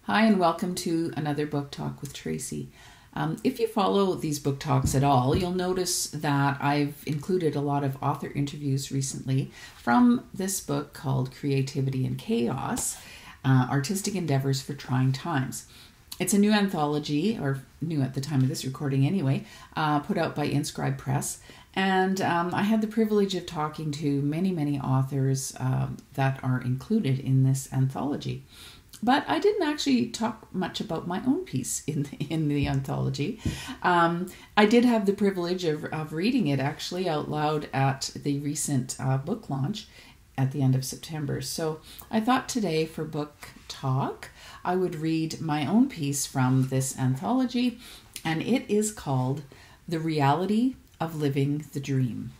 Hi, and welcome to another book talk with Tracy. If you follow these book talks at all, you'll notice that I've included a lot of author interviews recently from this book called Creativity and Chaos, Artistic Endeavors for Trying Times. It's a new anthology, or new at the time of this recording anyway, put out by Inscribe Press. And I had the privilege of talking to many authors that are included in this anthology. But I didn't actually talk much about my own piece in the anthology. I did have the privilege of reading it actually out loud at the recent book launch at the end of September. So I thought today for Book Talk, I would read my own piece from this anthology, and it is called The Reality of Living the Dream.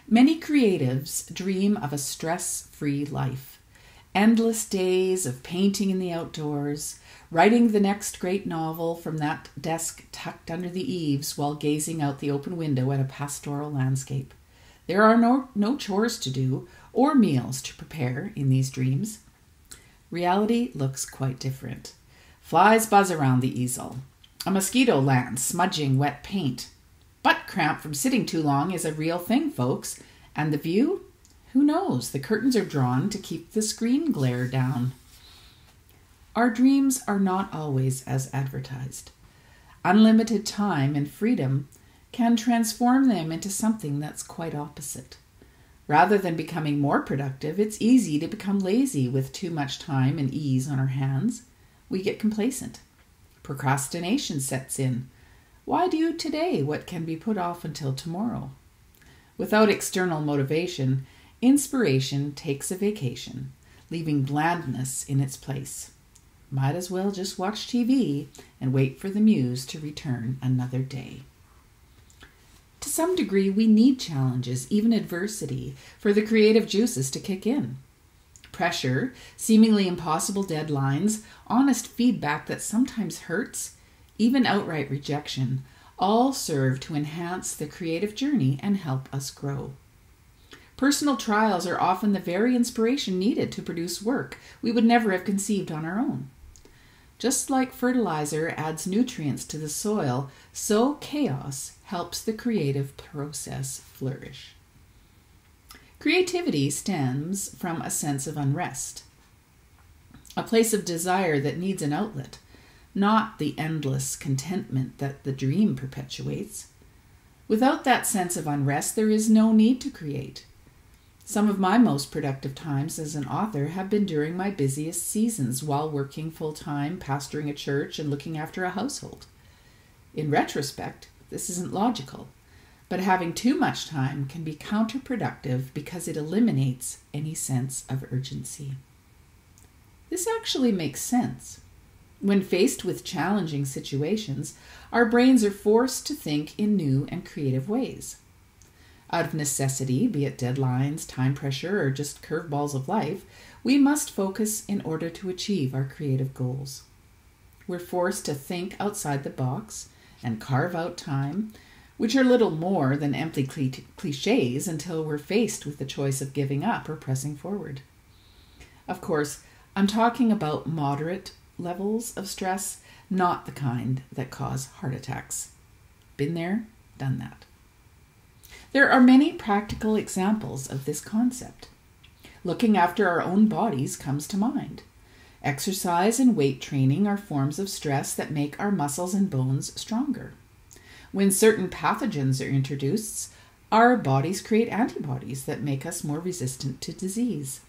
Many creatives dream of a stress-free life. Endless days of painting in the outdoors, writing the next great novel from that desk tucked under the eaves while gazing out the open window at a pastoral landscape. There are no chores to do or meals to prepare in these dreams. Reality looks quite different. Flies buzz around the easel. A mosquito lands, smudging wet paint. Butt cramp from sitting too long is a real thing, folks. And the view? Who knows? The curtains are drawn to keep the screen glare down. Our dreams are not always as advertised. Unlimited time and freedom can transform them into something that's quite opposite. Rather than becoming more productive, it's easy to become lazy with too much time and ease on our hands. We get complacent. Procrastination sets in. Why do today what can be put off until tomorrow? Without external motivation, inspiration takes a vacation, leaving blandness in its place. Might as well just watch TV and wait for the muse to return another day. To some degree, we need challenges, even adversity, for the creative juices to kick in. Pressure, seemingly impossible deadlines, honest feedback that sometimes hurts, even outright rejection, all serve to enhance the creative journey and help us grow. Personal trials are often the very inspiration needed to produce work we would never have conceived on our own. Just like fertilizer adds nutrients to the soil, so chaos helps the creative process flourish. Creativity stems from a sense of unrest, a place of desire that needs an outlet, not the endless contentment that the dream perpetuates. Without that sense of unrest, there is no need to create. Some of my most productive times as an author have been during my busiest seasons while working full-time, pastoring a church, and looking after a household. In retrospect, this isn't logical, but having too much time can be counterproductive because it eliminates any sense of urgency. This actually makes sense. When faced with challenging situations, our brains are forced to think in new and creative ways. Out of necessity, be it deadlines, time pressure, or just curveballs of life, we must focus in order to achieve our creative goals. We're forced to think outside the box and carve out time, which are little more than empty cliches until we're faced with the choice of giving up or pressing forward. Of course, I'm talking about moderate levels of stress, not the kind that cause heart attacks. Been there, done that. There are many practical examples of this concept. Looking after our own bodies comes to mind. Exercise and weight training are forms of stress that make our muscles and bones stronger. When certain pathogens are introduced, our bodies create antibodies that make us more resistant to disease.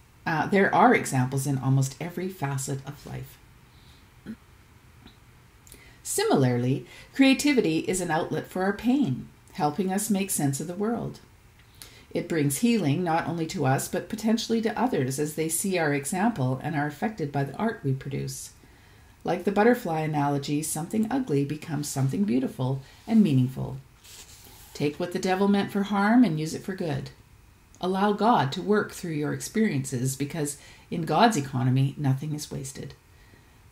There are examples in almost every facet of life. Similarly, creativity is an outlet for our pain, helping us make sense of the world. It brings healing not only to us, but potentially to others as they see our example and are affected by the art we produce. Like the butterfly analogy, something ugly becomes something beautiful and meaningful. Take what the devil meant for harm and use it for good. Allow God to work through your experiences because in God's economy, nothing is wasted.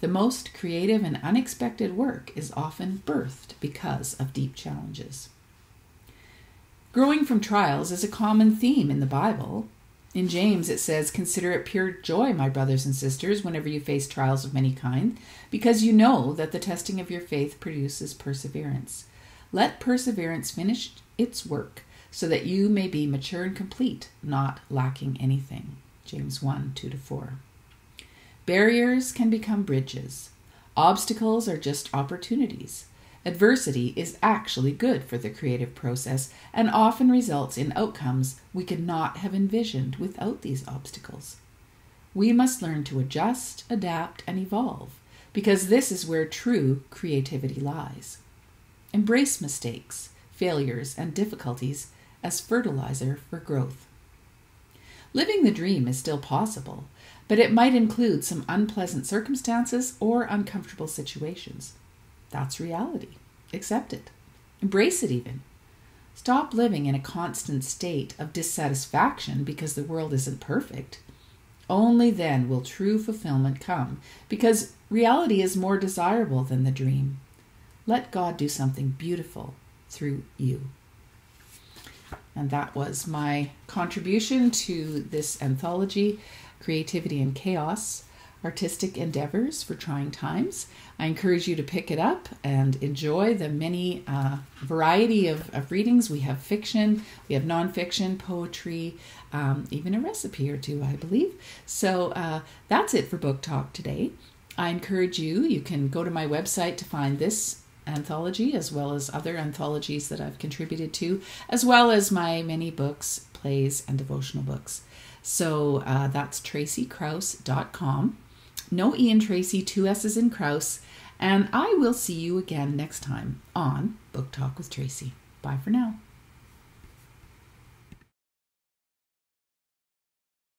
The most creative and unexpected work is often birthed because of deep challenges. Growing from trials is a common theme in the Bible. In James, it says, "Consider it pure joy, my brothers and sisters, whenever you face trials of many kind, because you know that the testing of your faith produces perseverance. Let perseverance finish its work, so that you may be mature and complete, not lacking anything." James 1:2-4. Barriers can become bridges. Obstacles are just opportunities. Adversity is actually good for the creative process and often results in outcomes we could not have envisioned without these obstacles. We must learn to adjust, adapt, and evolve, because this is where true creativity lies. Embrace mistakes, failures, and difficulties as fertilizer for growth. Living the dream is still possible, but it might include some unpleasant circumstances or uncomfortable situations. That's reality. Accept it. Embrace it even. Stop living in a constant state of dissatisfaction because the world isn't perfect. Only then will true fulfillment come, because reality is more desirable than the dream. Let God do something beautiful through you. And that was my contribution to this anthology, Creativity and Chaos, Artistic Endeavors for Trying Times. I encourage you to pick it up and enjoy the many variety of readings. We have fiction, we have nonfiction, poetry, even a recipe or two, I believe. So that's it for Book Talk today. I encourage you can go to my website to find this anthology, as well as other anthologies that I've contributed to, as well as my many books, plays, and devotional books. So that's tracykraus.com. No E in Tracy, 2 S's in Kraus. And I will see you again next time on Book Talk with Tracy. Bye for now.